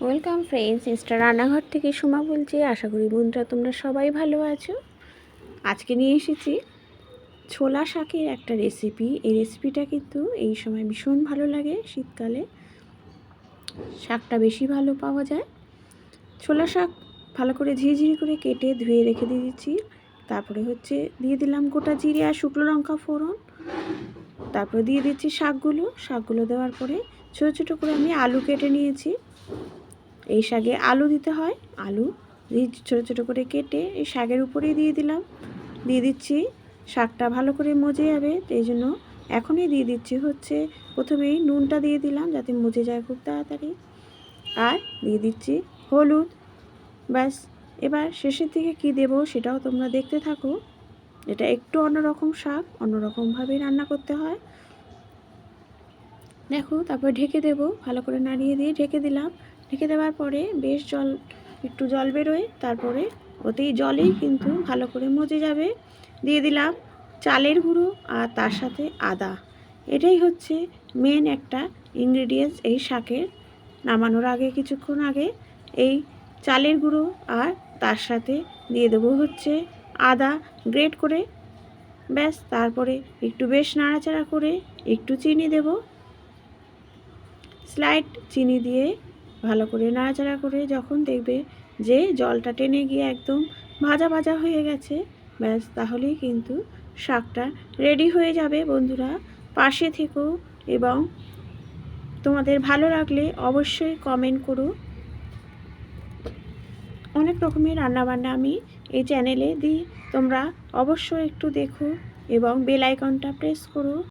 Welcome friends, Insta রান্নাঘর থেকে সুমা বলছি। আশা করি বন্ধুরা তোমরা সবাই ভালো আছো। আজকে নিয়ে এসেছি ছোলা শাকের একটা রেসিপি। এই রেসিপিটা কিন্তু এই সময় ভীষণ ভালো লাগে। শীতকালে শাকটা বেশি ভালো পাওয়া যায়। ছোলা শাক ভালো করে ঝিরিঝিরি করে কেটে ধুয়ে রেখে দিয়েছি। তারপরে দিয়ে দিলাম গোটা জিরে আর শুকনো লঙ্কা ফোড়ন। তারপরে দিয়ে দিচ্ছি শাকগুলো দেওয়ার পরে ছোটো ছোটো করে আমি আলু কেটে নিয়েছি। এই শাকে আলু দিতে হয়। আলু ছোটো ছোটো করে কেটে এই শাকের উপরেই দিয়ে দিচ্ছি। শাকটা ভালো করে মজে যাবে, এই জন্য এখনই দিয়ে দিচ্ছি প্রথমেই নুনটা দিয়ে দিলাম যাতে মজে যায় খুব তাড়াতাড়ি। আর দিয়ে দিচ্ছি হলুদ। ব্যাস, এবার শেষের দিকে কি দেব সেটাও তোমরা দেখতে থাকো। এটা একটু অন্যরকম শাক, অন্যরকমভাবেই রান্না করতে হয়। দেখো, তারপর ঢেকে দেব। ভালো করে নাড়িয়ে দিয়ে ঢেকে দিলাম। ঢেকে দেওয়ার পরে বেশ একটু জল বেরোয়, তারপরে ওতেই জলেই কিন্তু ভালো করে মজে যাবে। দিয়ে দিলাম চালের গুঁড়ো আর তার সাথে আদা। এটাই হচ্ছে মেন একটা ইনগ্রেডিয়েন্টস এই শাকের। নামানোর আগে কিছুক্ষণ আগে এই চালের গুঁড়ো আর তার সাথে দিয়ে দেবো আদা গ্রেট করে। ব্যাস, তারপরে একটু বেশ নাড়াচাড়া করে একটু চিনি দেব। স্লাইড চিনি দিয়ে ভালো করে নাড়াচাড়া করে যখন দেখবে যে জলটা টেনে গিয়ে একদম ভাজা ভাজা হয়ে গেছে, ব্যাস তাহলেই কিন্তু শাকটা রেডি হয়ে যাবে। বন্ধুরা পাশে থেকো এবং তোমাদের ভালো লাগলে অবশ্যই কমেন্ট করো। অনেক রকমের রান্নাবান্না আমি এই চ্যানেলে দিই, তোমরা অবশ্যই একটু দেখো এবং বেল আইকনটা প্রেস করো।